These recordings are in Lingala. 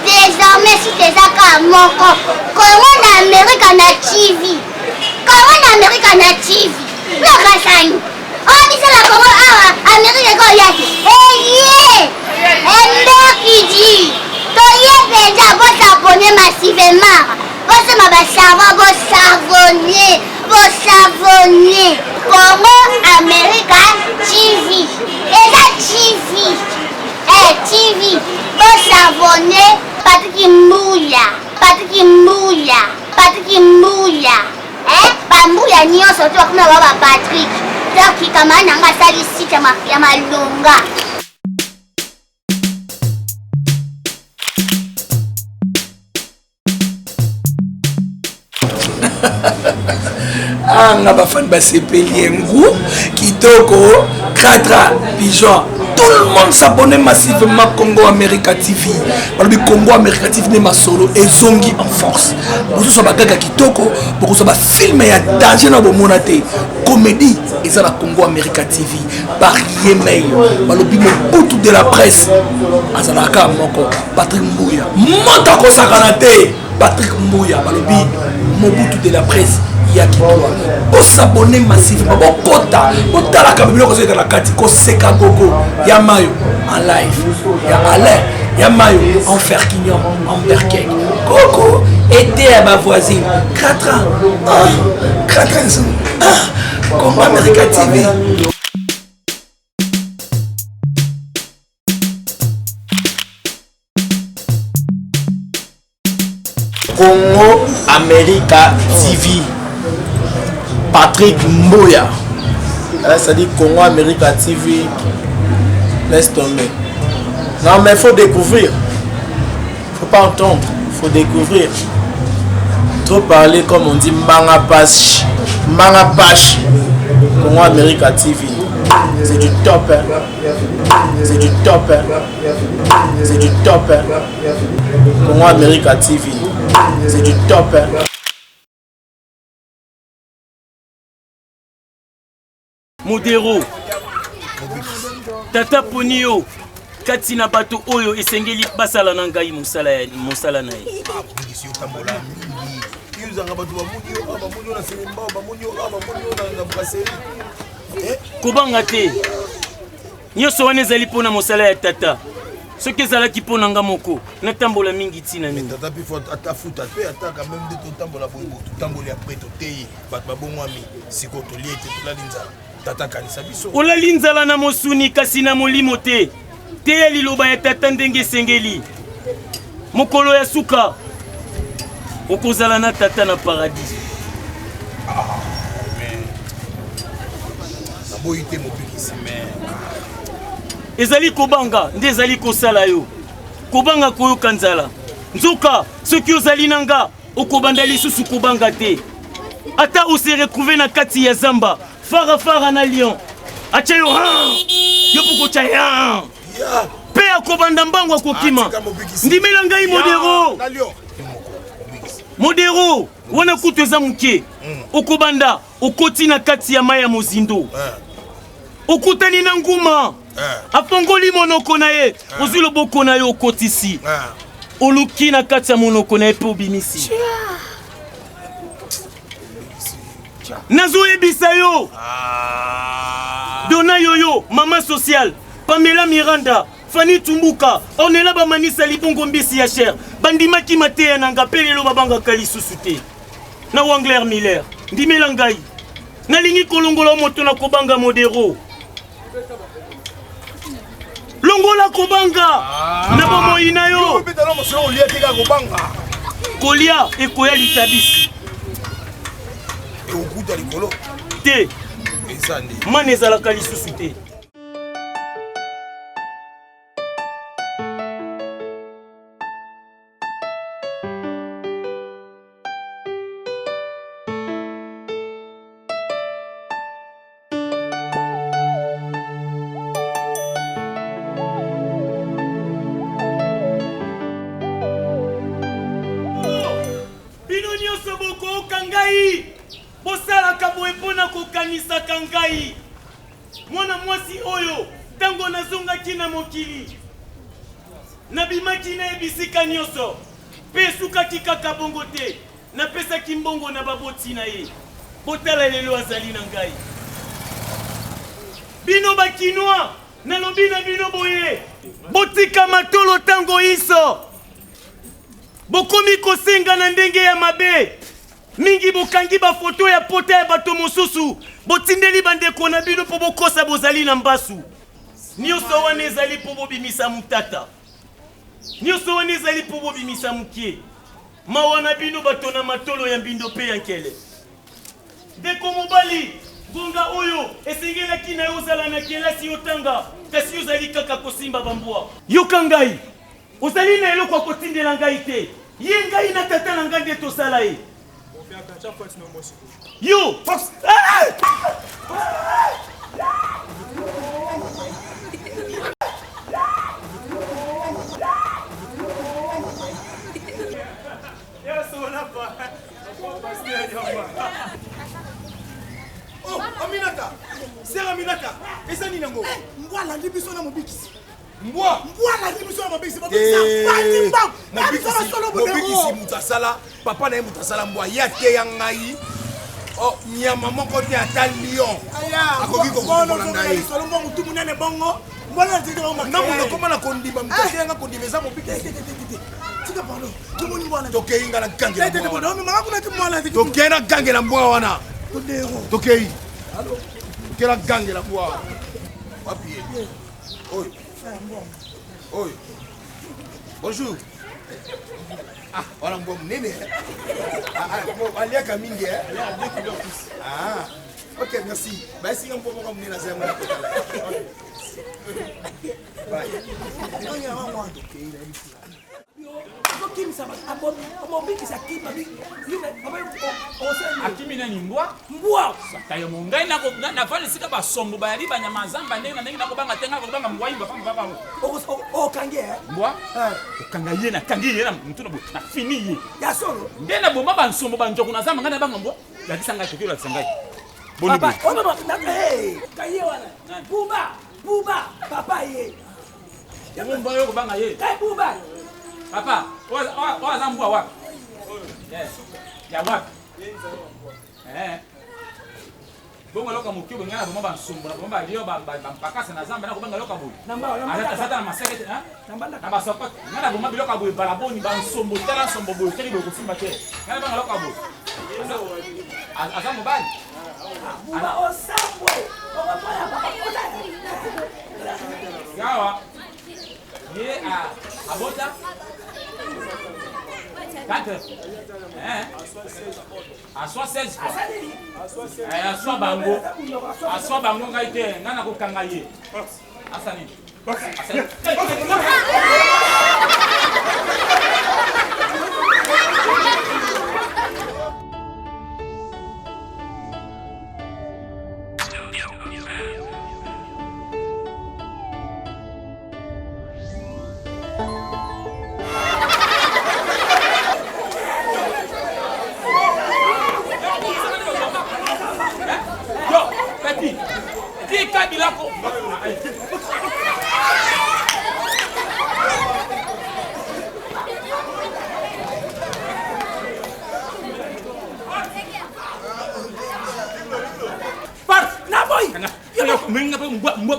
Désormais, si tu es à mon corps, comment l'Amérique en a TV? Comment l'Amérique en a TV? Le Rassani. Oh, mais c'est la comment Amérique est comme yaki. Eh, qui dit. Toi, déjà, vous abonnez massivement. Vous savonnez. Comment Amérique TV? Et ça, TV. TV. Vous savonnez. Patrick Mouya. Bambouya nyonso to kuna baba Patrick. Donc kama nanga sali site ya malonga. Anga bafan basepeli ngou kitoko Kratra Pigeon. Tout le monde s'abonne massivement Congo America TV. Le Congo America TV n'est ma solo et zongi en force. Vous savez bagaga kitoko, vous savez film ya danger na bomonate. Comédie et ça la Congo America TV. Par email, balobi mobutu de la presse. Azalaka moko Patrick Mbuya. Monta ko sakanate Patrick Mbuya balobi mobutu de la presse. Pour s'abonner massivement, pour kota, pour tala kabilo ko dans la kati ko seka gogo, ya mayo en live, ya Alain, ya mayo en Ferquignon, en Berkek. Coco était à ma voisine, 4 ans, 4 ans, Congo America TV. Congo America TV. Patrick Mbuya. Ça dit Congo America TV. Laisse tomber. Non mais il faut découvrir. Faut pas entendre. Faut découvrir. Trop parler comme on dit Manga Pash. Congo America TV. C'est du top. Hein. C'est du top. Hein. C'est du top. Hein. Congo America TV. C'est du top. Hein. Modero Tata Ponio Katina bato oyo esengeli basala na ngai musala na ye. Kobanga te nyonso wana ezali mpona mosala ya tata. Soki ezalaki mpona nga moko natambola mingi ntina nini. Tata pifo atafuta pe ataka même de totambola bongo totambola après toteye bato babongwami siko tolie te tolalinza tata kanisa biso. Olali nzala na mosuni kasi na molimo te. Teya liloba ya tata ndenge esengeli. Mokolo ya suka okozala na tata na paradis. Naboyi te mopikisi mais ezali kobanga nde ezali kosala yo. Kobanga koyoka nzala. Nzoka soki ozali nanga okobanda lisusu kobanga te. Ata ose retrouver na kati ya zamba fara na lion. Acha yo poko cha ya. Pe akobanda mbango akokima. Ndimela ngai Modero wana kutu eza muke. Okobanda okoti na kati ya maya mozindo. Okutani na nguma. Afongoli monoko na ye. Ozwi loboko na ye okotisi. Oluki na kati ya monoko na ye pe obimisi. Nazo ebisa yo. Dona Yoyo, Mama Social, Pamela Miranda, Fanny Tumbuka, Onela Bamanisa Libongo Mbisi ya cher, Bandima Kimatea Nanga Pelelo Babanga Kalisusu te. Na Wangler Miller, Ndimela ngai. Nalingi kolongola moto na kobanga Modero. Longola kobanga. Na bomo ina yo. Kolia ekoya litabisi. Okuta likolo. Te. Man ezalaka lisusu te. Bino nyonso boko kangai. bosalaka boye mpona kokanisaka ngai. Mwana mwasi oyo ntango nazongaki na mokili nabimaki na ebisika nyonso mpe esukaki kaka bongo te, napesaki mbongo na baboti na ye. Botala lelo azali na ngai. Bino bakinois nalobi na bino boye, botika matolo ntango iso bokomi kosenga na ndenge ya mabe. Mingi bokangi bafoto ya pota ya bato mosusu, botindeli bandeko na bino po bokosa bozali na mbasu. Nyonso wana ezali po bobimisa mutata, nyonso wana ezali po bobimisa mukie. Mawa na bino bato na matolo ya mbindo pe ya nkele. Ndeko mobali gonga oyo esengelaki na yo ozala na kelasi yotanga, kasi ozali kaka kosimba bambwa. Yoka ngai, ozali na eloko kotindela ngai te. Ye ngai na tata na ngai nde tosala ye. Yo! Oh, Aminata! Sœur Aminata! Eza nini yango? Mbwa landi biso na mobikisi. Mbwa landi biso na mobikisi. Mobikisi mutasala, papa na ye mutasala mbwa ya te ya ngai. Oh, nyama moko te ata lion. Akoki kokola ngai. Solo mbwa mutu munene bongo. Mbona tete bongo. Na mundo koma na kondima mutasi yanga kondima eza mobikisi. Tika pardon. Tumoni mbwa na. Tokei nga na gange na mbwa. Tete mama kuna mbwa na. Tokei na gange na mbwa wana. Todero. Tokei. Allô? Tokei na gange na mbwa. Wapi? Oi. Oi. Bonjour. Ah, voilà mbwa mnene. Aliaka mingi eh. Ah. Ok, merci. Bah si on peut pas mnene na zema na kota. Bye. Akimi nani mbwa? Tayo mungai na fali sika basombo bayali banyama zamba ndenge na ndenge na kobanga tenga kobanga mbwa imba pamba. Kange mbwa? Okanga ye na kangi ye na mtu na fini ye. Ya solo. Ndena bomba bansombo banjoku na zamba ngana banga mbwa. Ya kisanga tokyo la kisanga. Boni. Papa, kaye wana. Buba, papa ye. Ya mbwa yo kobanga ye. Kai buba. Papa, oza mbwa wapi? Yes. Ya wapi? Bongo loka mukio bengana bomba bansumbu na bomba liyo bampakasa na zamba na kobanga loka boy. Namba sata na maseke hein? Na basoko. Ngana bomba biloka boy balaboni bansumbu tala sombo boy teli boko simba te. Ngana banga loka boy. Asa mobali. Buba osambo. Okopola papa. Gawa. Ye abota. Quatre. À 16 quoi. À soi bango ngaite ngana ko kangaye. Asani.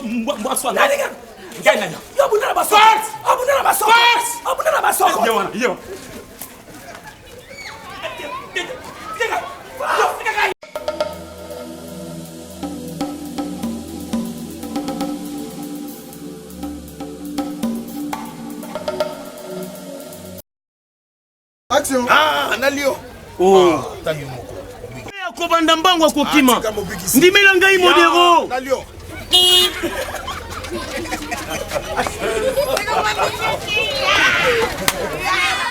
Mbwa swala. Ngai nani? Yo bunana basoko. Abunana basoko. Abunana basoko. Yo. Action. Ah, nalio. Oh. Tangi moko. Kobanda mbango kokima. Ndimela ngai modero. Nalio. Yeah.